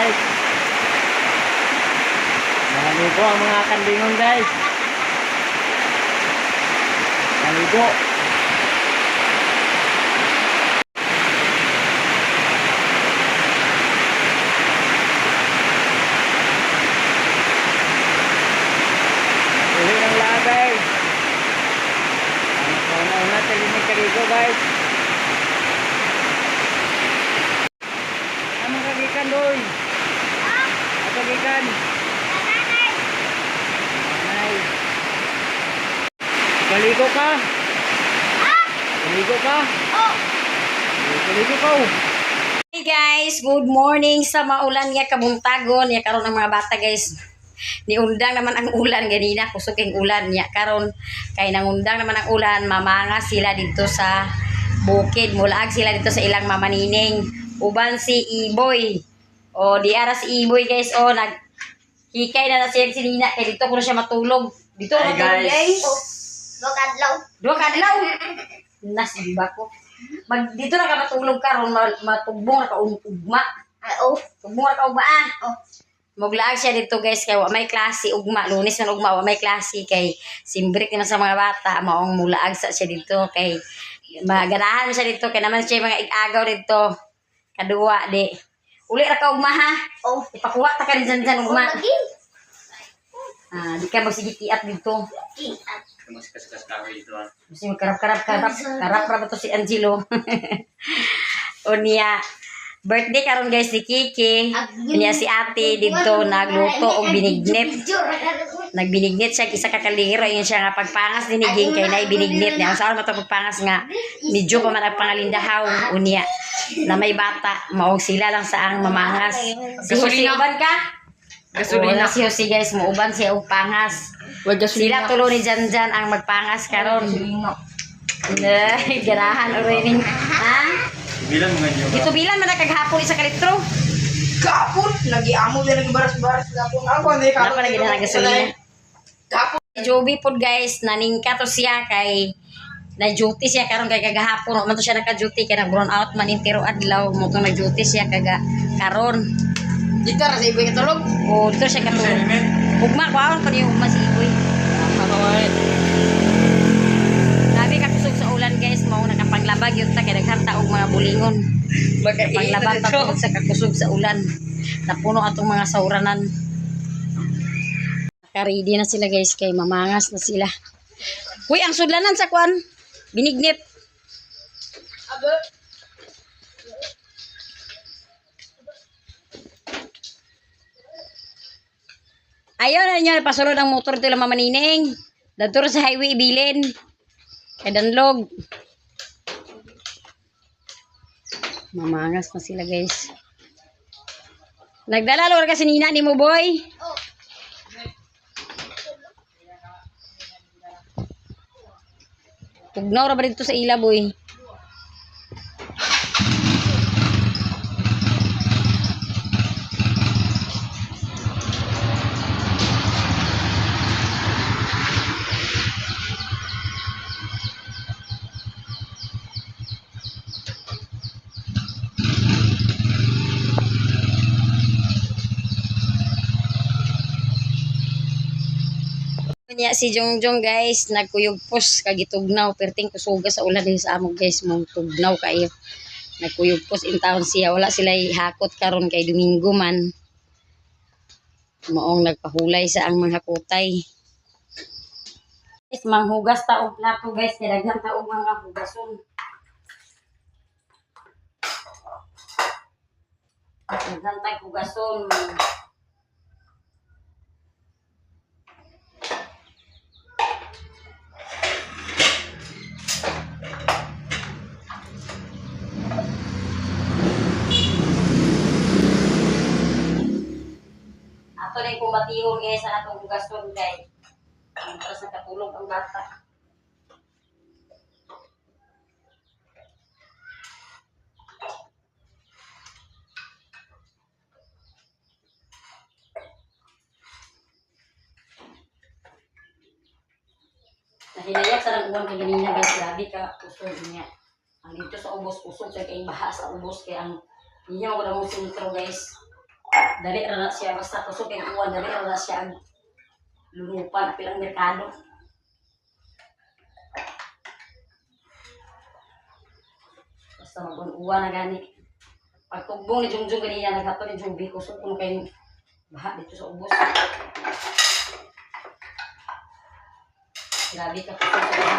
guys. Naligo ang mga kandingon guys. Naligo. Uli ng lahat guys. Una talinig kaligo guys. Amang kagikan doy. Ato gikan. Nanay. Kaligo ka? Kaligo ka? Kaligo ka. Hey guys, good morning sa maulan nga kabuntagon. Ya karon ang mga bata guys. Niundang naman ang ulan ganina, kusog ang ulan niya karon kay nangundang naman ang ulan, mamanga sila dito sa bukid, mulaag sila dito sa ilang mamanining. Uban si Iboy. O di ara si Iboy guys, o naghikay na siya sinina kay dito ko na siya matulog. Dito Hi, matulog guys. Dua kadlaw. Nasiba ko. Dito na ka matulog karon matubong na ka ugma. Tubong na ka ugma Maglaag siya dito guys kay wa may klase ugma, Lunes man ugma wa may klase kay simbrik naman sa mga bata maong mulaag sa siya dito kay maganahan siya dito kay naman siya mga igagaw dito. Kaduwa di. Uli ra ka ugma ha. Ipakuha ta ka din dyan ugma. Di ka magsigikiat dito. Mas kaskas kami dito. Kasi karap ra to si Angelo. O niya birthday karon guys ni Kiki. Niya si ate dito nagluto og binignit. Nagbinignit siya isa ka kaliro yun siya nga pagpangas diniging kay nay binignit niya. Usaon man to pagpangas nga medyo pa man ang pangalindahaw unya na may bata maog sila lang sa ang mamangas. Si Jose uban ka? Gasolina. Si Jose guys mo uban siya og pangas. Sila tulo ni Janjan ang magpangas karon. Ganahan oray ning ha? Bilang mga nyo. Dito bilan man kaghapon isa ka litro. Kapon, lagi amo din lagi baras-baras kapon. Ako hindi kapon. Napa lagi na gasolina. Kapon. Joby pod guys, naningka to siya kay na duty siya karon kay kagahapon man to siya naka-duty kay nag-burn out man intero adlaw mo to nag-duty siya karon. Dito ra sa iboy katulog. O dito siya katulog. Ugma kwaon pa niyo ugma si Iboy. Sabi ka kusog sa ulan guys, mao nakapaglabag yun ta kay naghanta og mga bulingon. Paglabag pa sa kakusog sa ulan. Napuno atong mga sauranan. Naka-ready na sila guys kay mamangas na sila. Uy, ang sudlanan sa kwan. Binignit. Ayaw na niya pasulod ang motor ito lang mamanining. Dato sa highway ibilin. Kay Danlog. Mamangas na sila guys. Nagdala lor kasi nina ni mo boy. Tugnaw ra ba dito sa ila boy? Kanya si Jongjong guys, nagkuyugpos kagitugnaw perting kusuga sa ulan din sa amog guys, mong tugnaw kayo. Nagkuyugpos in town siya, wala sila hakot karon kay Domingo man. Maong nagpahulay sa ang mga kutay. Guys, manghugas ta og plato guys, kay daghan ta og mga hugason. Daghan ta hugason. Ato na yung kumatihon guys sa atong gaston guys. Tapos nakatulog ang bata. Nahinayak sa nag-uwan kay ganina guys. Grabe ka usog niya. Ang dito sa ubos usog sa kay baha sa ubos kay ang hindi mo ko na mong sintro guys. Dali ra na siya basta tusok kay uwan dali ra na siya ang lulupan pilang merkado. Basta mag-uwan na gani. Pag tugbong ni Jungjung ganiya naghato ni Juby kusog kuno kay baha dito sa ubos. Grabe ka kusog sa baha.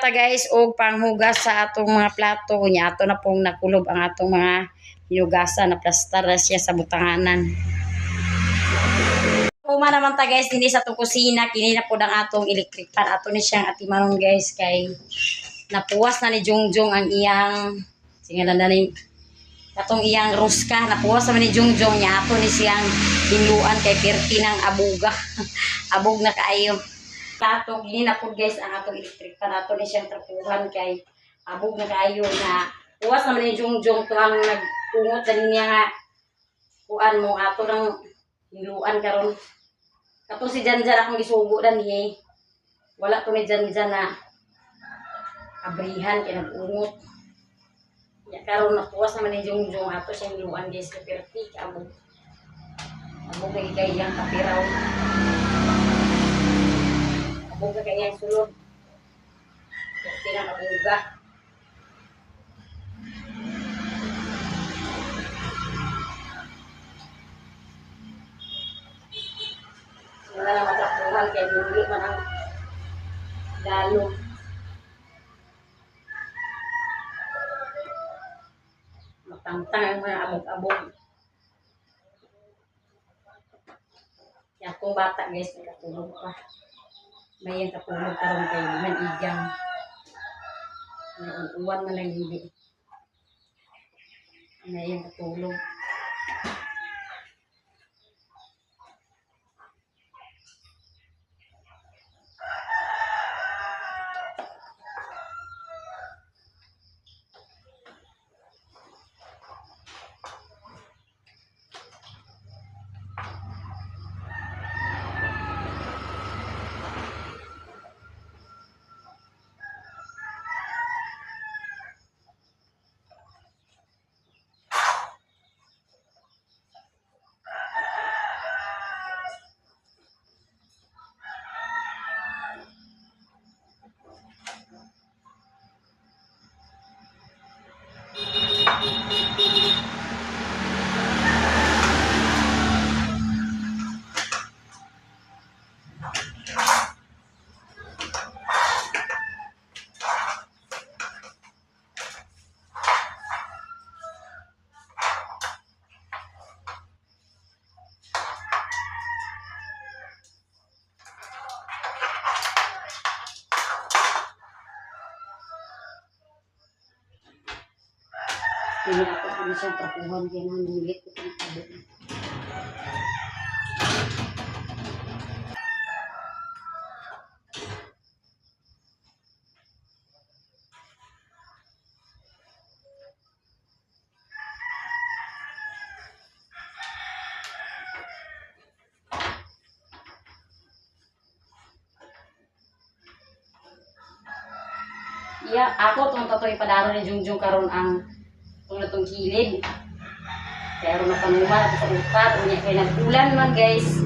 Ta guys og panghugas sa atong mga plato nya ato na pong nakulob ang atong mga hinugasan na plastar na siya sa butanganan. Uma naman ta guys dinhi sa atong kusina kini na pud ang atong electric pan ato ni siyang atimanon guys kay napuwas na ni Jungjung ang iyang singalan na ni katong iyang ruska napuwas naman ni Jungjung nya ato ni siyang binuan kay perti ng abuga abog na kaayo. Plato gini na po guys ang atong electric pan ato ni siyang trapuhan kay abog na kaayo na puwas naman ni Jungjung to ang nagpungot sa niya nga kuan mo ato nang hiluan karon kato si Janjan akong gisugo dan ni wala to ni Janjan na abrihan kay nagungot ya karon napuwas naman ni Jungjung ato siyang hiluan guys kay perti abog abog na kay iyang kapiraw. Abuga kaya yung sulod. Kasi na abuga. Wala na matrapuhan kaya nuli man ang dalo. Matangtang ang mga abog-abog. Kaya kung bata guys, nakatulog pa. May yung kapulog karon kay manigang. Uwan man lang hindi. May yung kapulog. Kaya ako kung siyang trapuhan kaya nang nilit ko kung abot. Iya, ako itong tatoy padaro ni Jungjung karon ang itong kilid. Kaya ron na panuman ako sa upat. Unya kaya nagpulan man guys.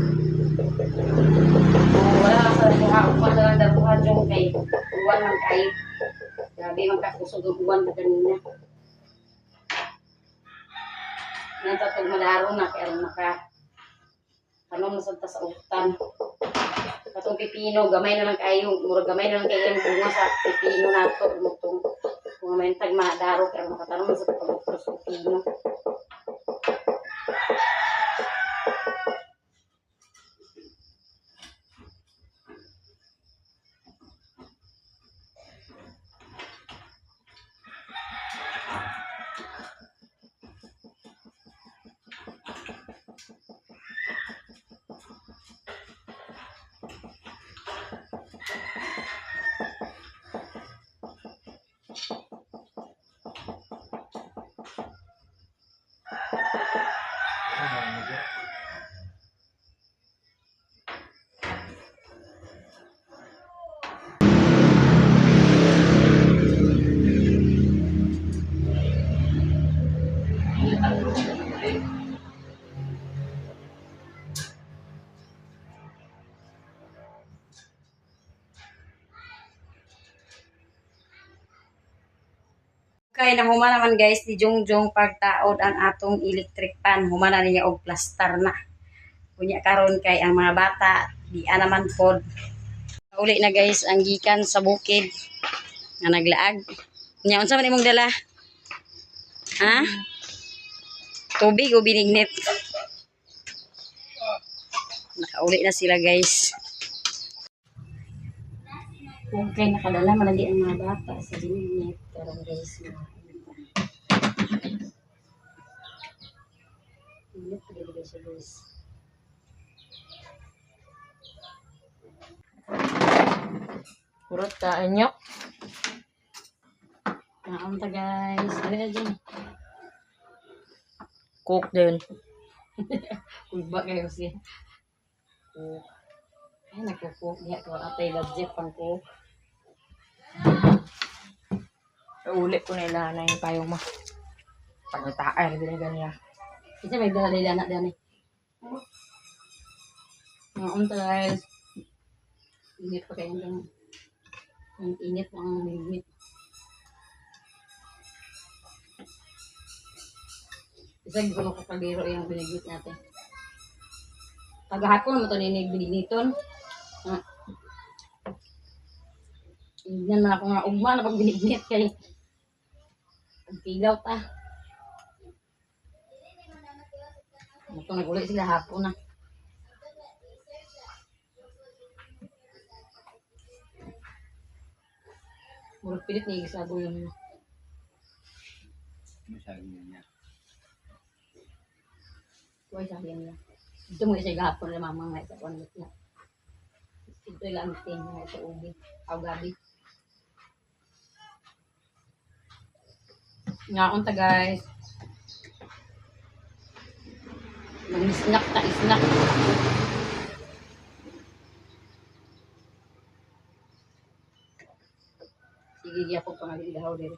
Wala lang sa daruha. Upan na lang daruha Jung kay uwan man kayo. Grabe magkakusog ang uwan na kanina. Yan tatong madaro na kaya ron naka tanong nasanta sa utan. Katong pipino, gamay na lang kayo. Mura gamay na lang kayo yung bunga sa pipino nato. Itong kung may tagmadaro kaya makatanong sa pagkakos sa pipino. Kaya na humana naman guys, ni Jungjung pagtaod ang atong electric pan. Humana niya og plaster na. Kunya karon kay ang mga bata, di naman pod. Uli na guys, ang gikan sa bukid nga naglaag. Nya unsa man imong dala? Ha? Tubig o binignit? Nakauli na sila guys. Okay, nakadala malagi ang mga bata sa binignit. Karon guys, init talaga siya guys. Kurot ka, anyok. Naon ta guys. Dali na dyan. Cook din. Kulba kayo siya. Cook. Ay, nagkukuk niya. Kung atay budget pang cook. Uli ko na ilan na yung payong mo. Pagkataan, ganyan. Kasi may dala na dyan eh. Naon ta guys. Init pa kayo dyan. Ang init pa ang minit. Isa ko makapagiro yung binigit natin. Tagahapon mo ito ninig binigniton. Yan na ako nga ugma na pag binignit kay ang pigaw ta. Ito nag-uli sila hapon na. Murag pilit ni isabo yun. Kuhay sa akin niya. Ito mo isa gahapon na mamang na isa kuhan niya. Ito ilang tin na sa ubi. Aw gabi. Ngaon ta guys. Mag-snack ta, snack. Sige, di ako pangalidahaw din.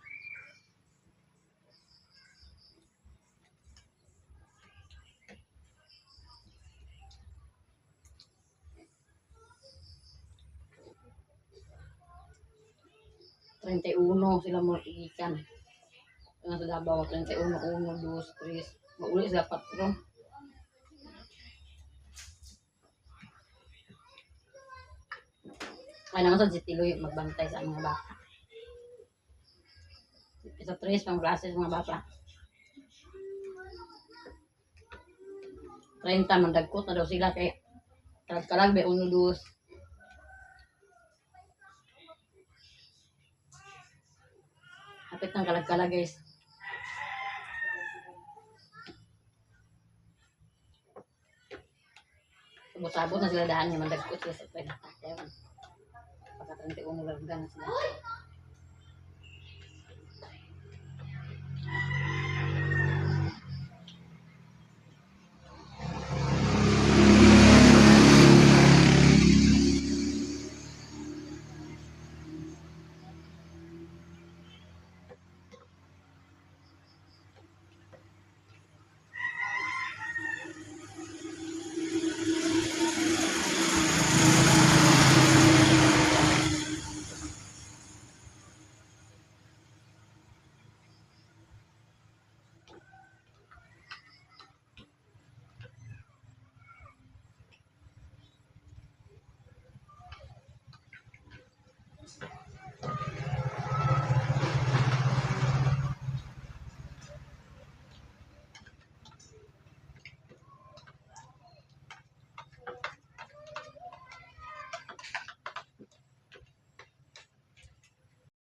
Uno sila mo ikan. Ang sa Davao, 31, 1, 2, 3. Mauli sila 4. Kaya naman sa Jitiloy magbantay sa mga bata. Isa 3, pang klase sa mga bata. 30 mandagkot na daw sila kay kalag be 1, 2. Hapit ng kalag-kalag guys. Sabot-sabot na sila daan niya, mandagkot sila sa pwede. Kaya, pagkatanti ko nilagdan na sila.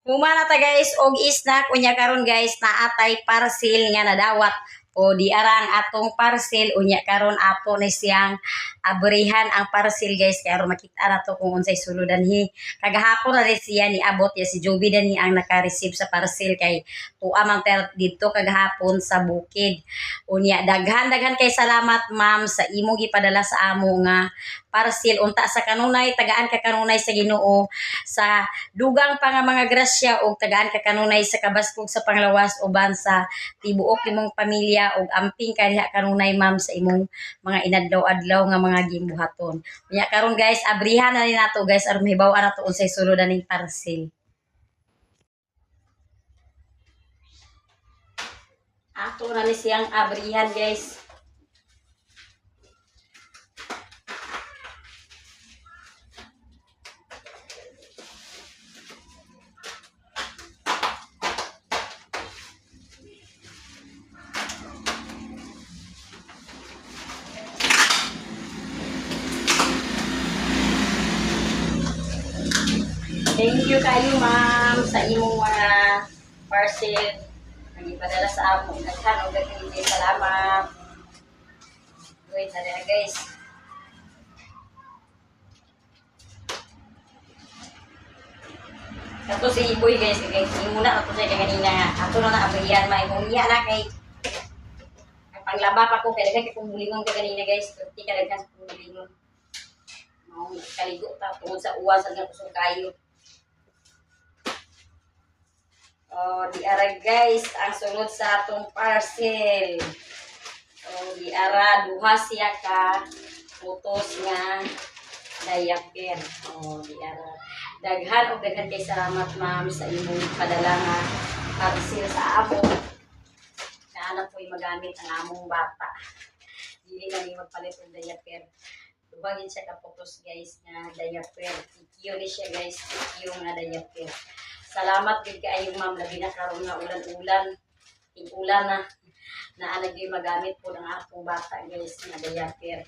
Humana ta guys og snack unya karon guys naatay parcel nga nadawat o di arang atong parcel unya karon ato ni siyang abrihan ang parcel guys kay aron makita na to kung unsay suludan hi kagahapon na rin siya ni abot ya si Joby dani ang naka-receive sa parcel kay tuwa man dito kagahapon sa bukid unya daghan kay salamat ma'am sa imong gipadala sa amo nga parcel unta sa kanunay tagaan ka kanunay sa Ginoo sa dugang pa nga mga grasya o tagaan ka kanunay sa kabaskog sa panglawas uban sa tibuok imong pamilya og amping kadiha kanunay ma'am sa imong mga inadlaw-adlaw nga mga gimbuhaton. Unya karon guys abrihan na ni nato guys aron mahibaw-an nato unsay suludan ning parcel. Ato na ni siyang abrihan guys. Thank you kayo ma'am sa imong mga parcel nagipadala sa amo. Daghan og daghan salamat. Wait na rin guys. Ato si Iboy guys, muna ato siya kanina. Ato na naabrihan maimong iya na kay panglaba pa ko kay daghan kung bulingon ka kanina guys. Ti ka daghan sa bulingon. Mao kaligo ta tungod sa uwan sa nga kusog kayo. Oh, di ara guys, ang sunod sa atong parcel. Oh, di ara duha siya ka putos nga diaper. Oh, di ara. Daghan og daghan kay salamat ma'am sa imong padala nga parcel sa amo. Kana po'y magamit ang among bata. Dili na ni magpalit og diaper. Dubagin siya ka putos guys nga diaper. Tikyo ni siya guys, tikyo nga diaper. Salamat gid kaayo ma'am labi na karon nga ulan-ulan. Tig-ulan na alagay magamit po ng akong bata guys nga diaper.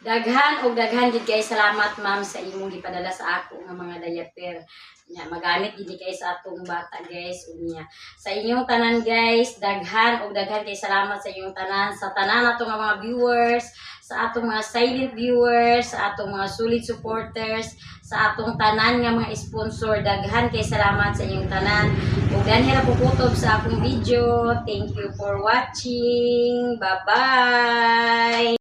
Daghan og daghan gid kay salamat ma'am sa imong gipadala sa ako nga mga diaper. Nya magamit gid kay sa atong bata guys unya. Sa inyong tanan guys, daghan og daghan kay salamat sa inyong tanan sa tanan nato nga mga viewers, sa atong mga silent viewers, sa atong mga solid supporters, sa atong tanan nga mga sponsor, daghan kay salamat sa inyong tanan. Ug ganhi ra pukutob sa akong video. Thank you for watching. Bye-bye.